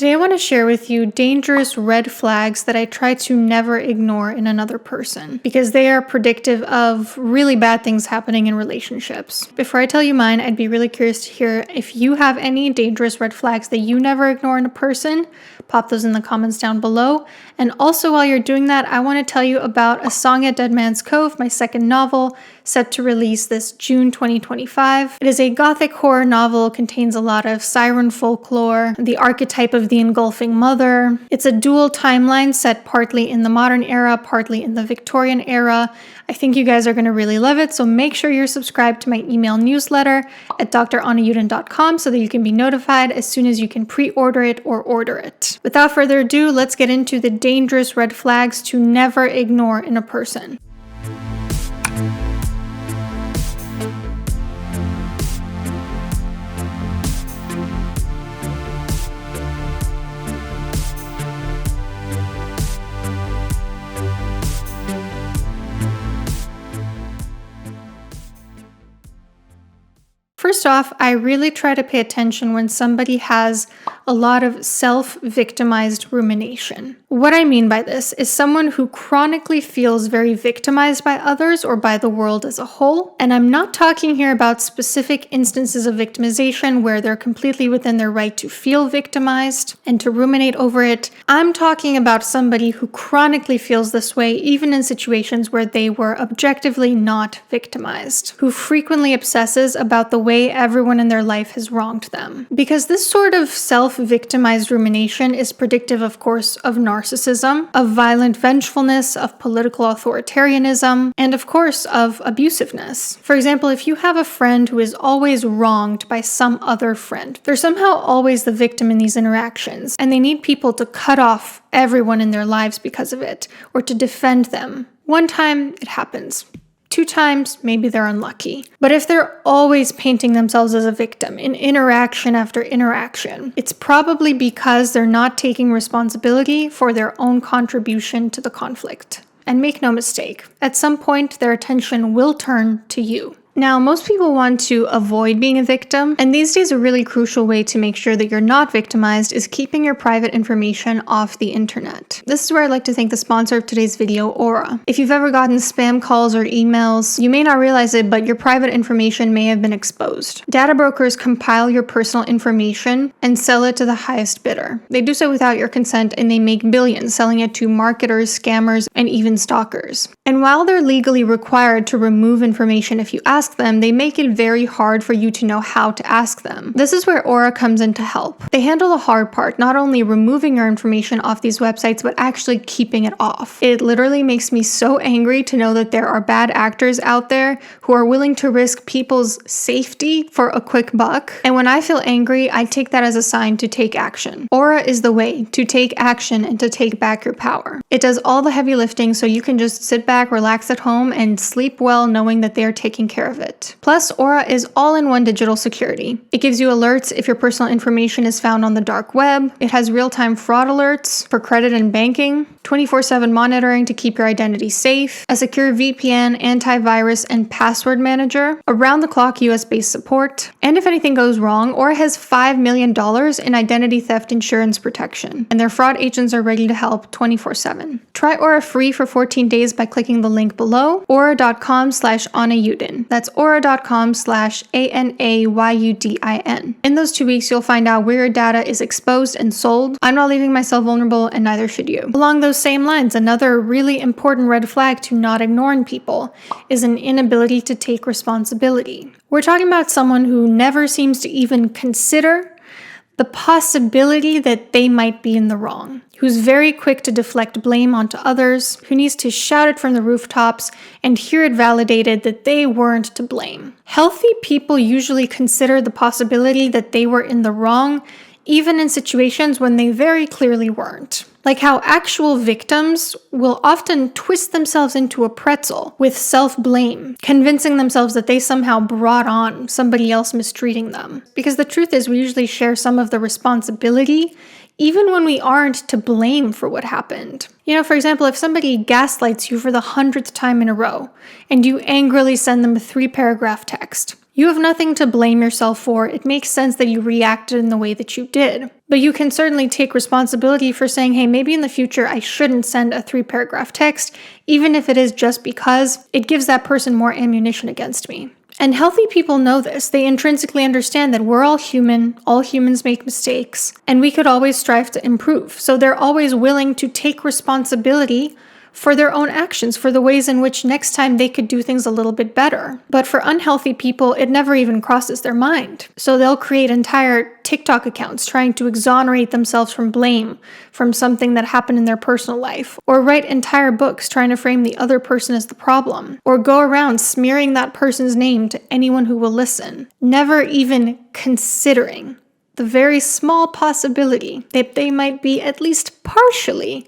Today I want to share with you dangerous red flags that I try to never ignore in another person because they are predictive of really bad things happening in relationships. Before I tell you mine, I'd be really curious to hear if you have any dangerous red flags that you never ignore in a person. Pop those in the comments down below. And also while you're doing that, I want to tell you about A Song at Dead Man's Cove, my second novel, set to release this June 2025. It is a gothic horror novel, contains a lot of siren folklore, the archetype of the engulfing mother. It's a dual timeline set partly in the modern era, partly in the Victorian era. I think you guys are going to really love it, so make sure you're subscribed to my email newsletter at drannayuden.com so that you can be notified as soon as you can pre-order it or order it. Without further ado, let's get into the dangerous red flags to never ignore in a person. First off, I really try to pay attention when somebody has a lot of self-victimized rumination. What I mean by this is someone who chronically feels very victimized by others or by the world as a whole. And I'm not talking here about specific instances of victimization where they're completely within their right to feel victimized and to ruminate over it. I'm talking about somebody who chronically feels this way even in situations where they were objectively not victimized, who frequently obsesses about the way everyone in their life has wronged them. Because this sort of self-victimized rumination is predictive, of course, of narcissism, of violent vengefulness, of political authoritarianism, and of course, of abusiveness. For example, if you have a friend who is always wronged by some other friend, they're somehow always the victim in these interactions, and they need people to cut off everyone in their lives because of it, or to defend them. One time, it happens. 2 times, maybe they're unlucky. But if they're always painting themselves as a victim in interaction after interaction, it's probably because they're not taking responsibility for their own contribution to the conflict. And make no mistake, at some point their attention will turn to you. Now, most people want to avoid being a victim, and these days a really crucial way to make sure that you're not victimized is keeping your private information off the internet. This is where I'd like to thank the sponsor of today's video, Aura. If you've ever gotten spam calls or emails, you may not realize it, but your private information may have been exposed. Data brokers compile your personal information and sell it to the highest bidder. They do so without your consent, and they make billions selling it to marketers, scammers, and even stalkers. And while they're legally required to remove information if you ask them, they make it very hard for you to know how to ask them. This is where Aura comes in to help. They handle the hard part, not only removing your information off these websites, but actually keeping it off. It literally makes me so angry to know that there are bad actors out there who are willing to risk people's safety for a quick buck. And when I feel angry, I take that as a sign to take action. Aura is the way to take action and to take back your power. It does all the heavy lifting so you can just sit back, relax at home, and sleep well knowing that they are taking care of it. Plus, Aura is all-in-one digital security. It gives you alerts if your personal information is found on the dark web. It has real-time fraud alerts for credit and banking, 24/7 monitoring to keep your identity safe, a secure VPN, antivirus, and password manager, around-the-clock US-based support, and if anything goes wrong, Aura has $5 million in identity theft insurance protection, and their fraud agents are ready to help 24/7. Try Aura free for 14 days by clicking the link below, aura.com/anayuden. That's aura.com/ANAYUDIN. In those 2 weeks, you'll find out where your data is exposed and sold. I'm not leaving myself vulnerable, and neither should you. Along those same lines, another really important red flag to not ignore in people is an inability to take responsibility. We're talking about someone who never seems to even consider the possibility that they might be in the wrong, who's very quick to deflect blame onto others, who needs to shout it from the rooftops and hear it validated that they weren't to blame. Healthy people usually consider the possibility that they were in the wrong, even in situations when they very clearly weren't. Like how actual victims will often twist themselves into a pretzel with self-blame, convincing themselves that they somehow brought on somebody else mistreating them. Because the truth is, we usually share some of the responsibility, even when we aren't to blame for what happened. You know, for example, if somebody gaslights you for the 100th time in a row, and you angrily send them a 3-paragraph text, You have nothing to blame yourself for. It makes sense that you reacted in the way that you did. But you can certainly take responsibility for saying, hey, maybe in the future I shouldn't send a 3-paragraph text, even if it is just because it gives that person more ammunition against me. And healthy people know this. They intrinsically understand that we're all human, all humans make mistakes, and we could always strive to improve. So they're always willing to take responsibility for their own actions, for the ways in which next time they could do things a little bit better. But for unhealthy people, it never even crosses their mind. So they'll create entire TikTok accounts trying to exonerate themselves from blame from something that happened in their personal life, or write entire books trying to frame the other person as the problem, or go around smearing that person's name to anyone who will listen, never even considering the very small possibility that they might be at least partially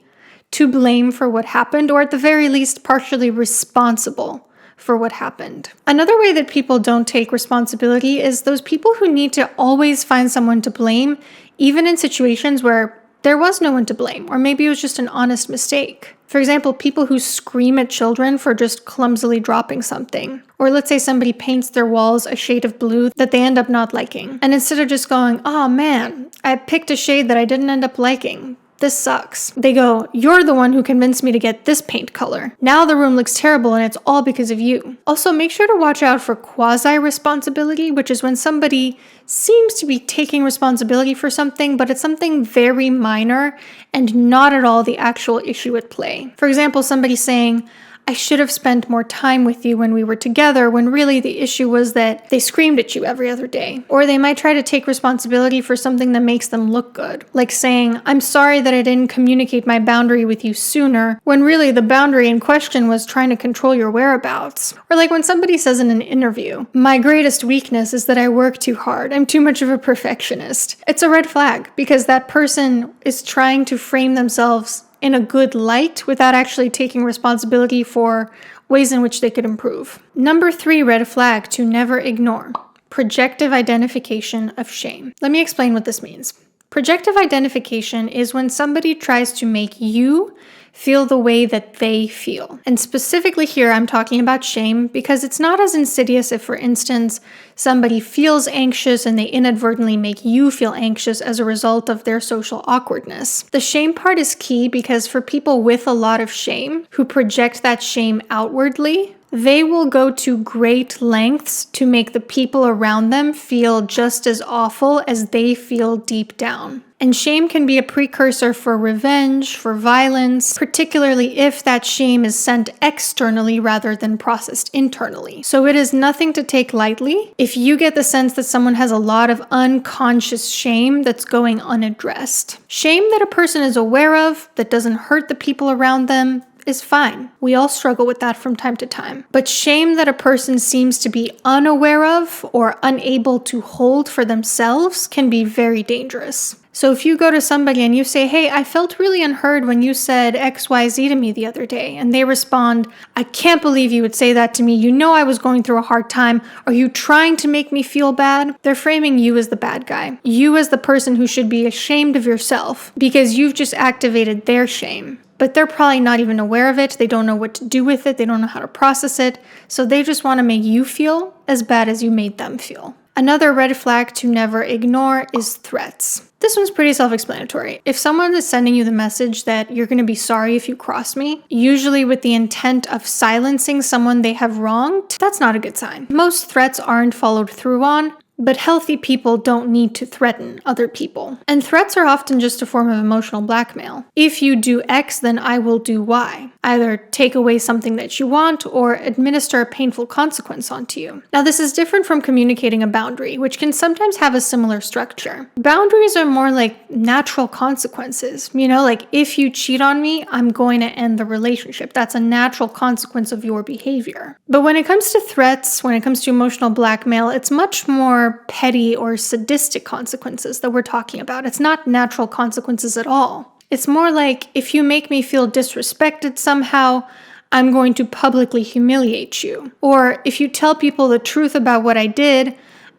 to blame for what happened, or at the very least partially responsible for what happened. Another way that people don't take responsibility is those people who need to always find someone to blame, even in situations where there was no one to blame, or maybe it was just an honest mistake. For example, people who scream at children for just clumsily dropping something. Or let's say somebody paints their walls a shade of blue that they end up not liking. And instead of just going, oh man, I picked a shade that I didn't end up liking, this sucks, they go, you're the one who convinced me to get this paint color. Now the room looks terrible and it's all because of you. Also, make sure to watch out for quasi-responsibility, which is when somebody seems to be taking responsibility for something, but it's something very minor and not at all the actual issue at play. For example, somebody saying, I should have spent more time with you when we were together, when really the issue was that they screamed at you every other day. Or they might try to take responsibility for something that makes them look good, like saying, I'm sorry that I didn't communicate my boundary with you sooner, when really the boundary in question was trying to control your whereabouts. Or like when somebody says in an interview, my greatest weakness is that I work too hard, I'm too much of a perfectionist. It's a red flag, because that person is trying to frame themselves in a good light without actually taking responsibility for ways in which they could improve. Number 3 red flag to never ignore: projective identification of shame. Let me explain what this means. Projective identification is when somebody tries to make you feel the way that they feel. And specifically here, I'm talking about shame because it's not as insidious if, for instance, somebody feels anxious and they inadvertently make you feel anxious as a result of their social awkwardness. The shame part is key because for people with a lot of shame who project that shame outwardly, they will go to great lengths to make the people around them feel just as awful as they feel deep down. And shame can be a precursor for revenge, for violence, particularly if that shame is sent externally rather than processed internally. So it is nothing to take lightly if you get the sense that someone has a lot of unconscious shame that's going unaddressed. Shame that a person is aware of, that doesn't hurt the people around them, is fine. We all struggle with that from time to time. But shame that a person seems to be unaware of or unable to hold for themselves can be very dangerous. So if you go to somebody and you say, hey, I felt really unheard when you said XYZ to me the other day, and they respond, I can't believe you would say that to me. You know I was going through a hard time. Are you trying to make me feel bad? They're framing you as the bad guy. You as the person who should be ashamed of yourself because you've just activated their shame. But they're probably not even aware of it. They don't know what to do with it. They don't know how to process it. So they just want to make you feel as bad as you made them feel. Another red flag to never ignore is threats. This one's pretty self-explanatory. If someone is sending you the message that you're going to be sorry if you cross me, usually with the intent of silencing someone they have wronged, that's not a good sign. Most threats aren't followed through on, but healthy people don't need to threaten other people. And threats are often just a form of emotional blackmail. If you do X, then I will do Y. Either take away something that you want or administer a painful consequence onto you. Now, this is different from communicating a boundary, which can sometimes have a similar structure. Boundaries are more like natural consequences. Like if you cheat on me, I'm going to end the relationship. That's a natural consequence of your behavior. But when it comes to threats, when it comes to emotional blackmail, it's much more petty or sadistic consequences that we're talking about. It's not natural consequences at all. It's more like, if you make me feel disrespected somehow, I'm going to publicly humiliate you. Or if you tell people the truth about what I did,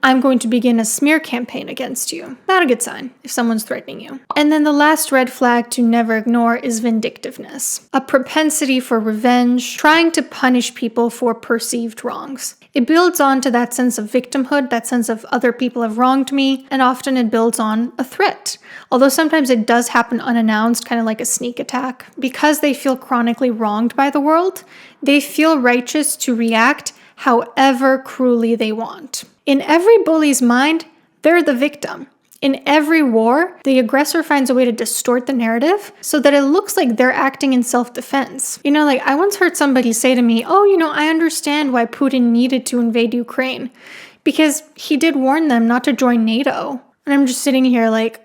I'm going to begin a smear campaign against you. Not a good sign if someone's threatening you. And then the last red flag to never ignore is vindictiveness. A propensity for revenge, trying to punish people for perceived wrongs. It builds on to that sense of victimhood, that sense of other people have wronged me, and often it builds on a threat. Although sometimes it does happen unannounced, kind of like a sneak attack. Because they feel chronically wronged by the world, they feel righteous to react however cruelly they want. In every bully's mind, they're the victim. In every war, the aggressor finds a way to distort the narrative so that it looks like they're acting in self-defense. I once heard somebody say to me, I understand why Putin needed to invade Ukraine, because he did warn them not to join NATO. And I'm just sitting here like,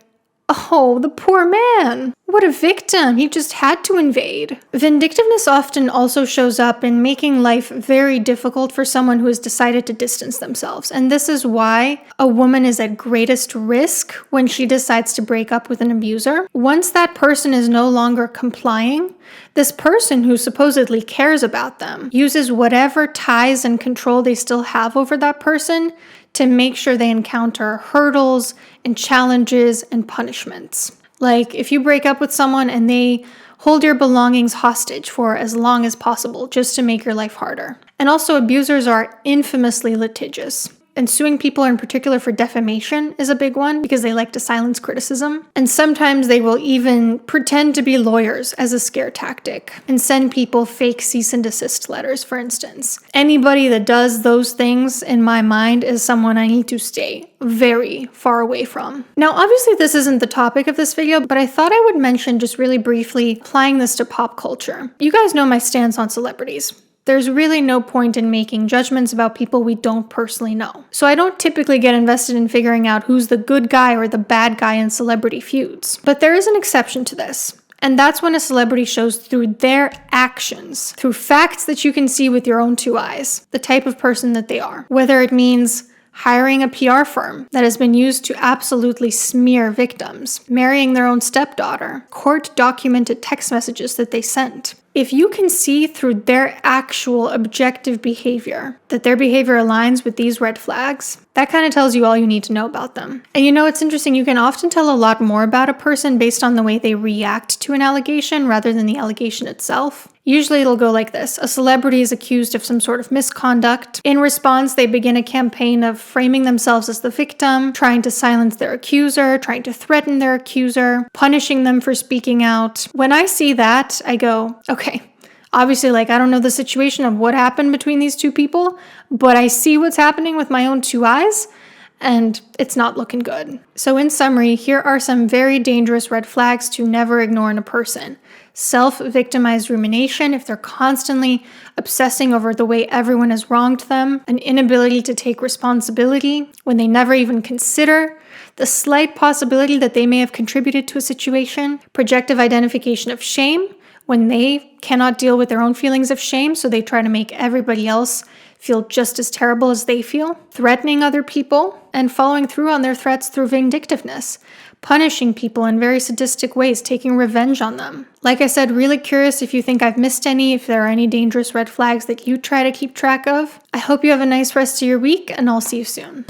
oh, the poor man. What a victim. He just had to invade. Vindictiveness often also shows up in making life very difficult for someone who has decided to distance themselves. And this is why a woman is at greatest risk when she decides to break up with an abuser. Once that person is no longer complying, this person who supposedly cares about them uses whatever ties and control they still have over that person to make sure they encounter hurdles and challenges and punishments. Like if you break up with someone and they hold your belongings hostage for as long as possible just to make your life harder. And also abusers are infamously litigious. And suing people in particular for defamation is a big one because they like to silence criticism. And sometimes they will even pretend to be lawyers as a scare tactic and send people fake cease and desist letters, for instance. Anybody that does those things, in my mind, is someone I need to stay very far away from. Now, obviously this isn't the topic of this video, but I thought I would mention just really briefly applying this to pop culture. You guys know my stance on celebrities. There's really no point in making judgments about people we don't personally know. So I don't typically get invested in figuring out who's the good guy or the bad guy in celebrity feuds. But there is an exception to this. And that's when a celebrity shows through their actions, through facts that you can see with your own two eyes, the type of person that they are. Whether it means hiring a PR firm that has been used to absolutely smear victims, marrying their own stepdaughter, court-documented text messages that they sent. If you can see through their actual objective behavior that their behavior aligns with these red flags, that kind of tells you all you need to know about them. And it's interesting, you can often tell a lot more about a person based on the way they react to an allegation rather than the allegation itself. Usually it'll go like this. A celebrity is accused of some sort of misconduct. In response, they begin a campaign of framing themselves as the victim, trying to silence their accuser, trying to threaten their accuser, punishing them for speaking out. When I see that, I go, okay, obviously, I don't know the situation of what happened between these two people, but I see what's happening with my own two eyes, and it's not looking good. So in summary, here are some very dangerous red flags to never ignore in a person. Self-victimized rumination, if they're constantly obsessing over the way everyone has wronged them, an inability to take responsibility when they never even consider the slight possibility that they may have contributed to a situation, projective identification of shame, when they cannot deal with their own feelings of shame, so they try to make everybody else feel just as terrible as they feel, threatening other people, and following through on their threats through vindictiveness, punishing people in very sadistic ways, taking revenge on them. Like I said, really curious if you think I've missed any, if there are any dangerous red flags that you try to keep track of. I hope you have a nice rest of your week, and I'll see you soon.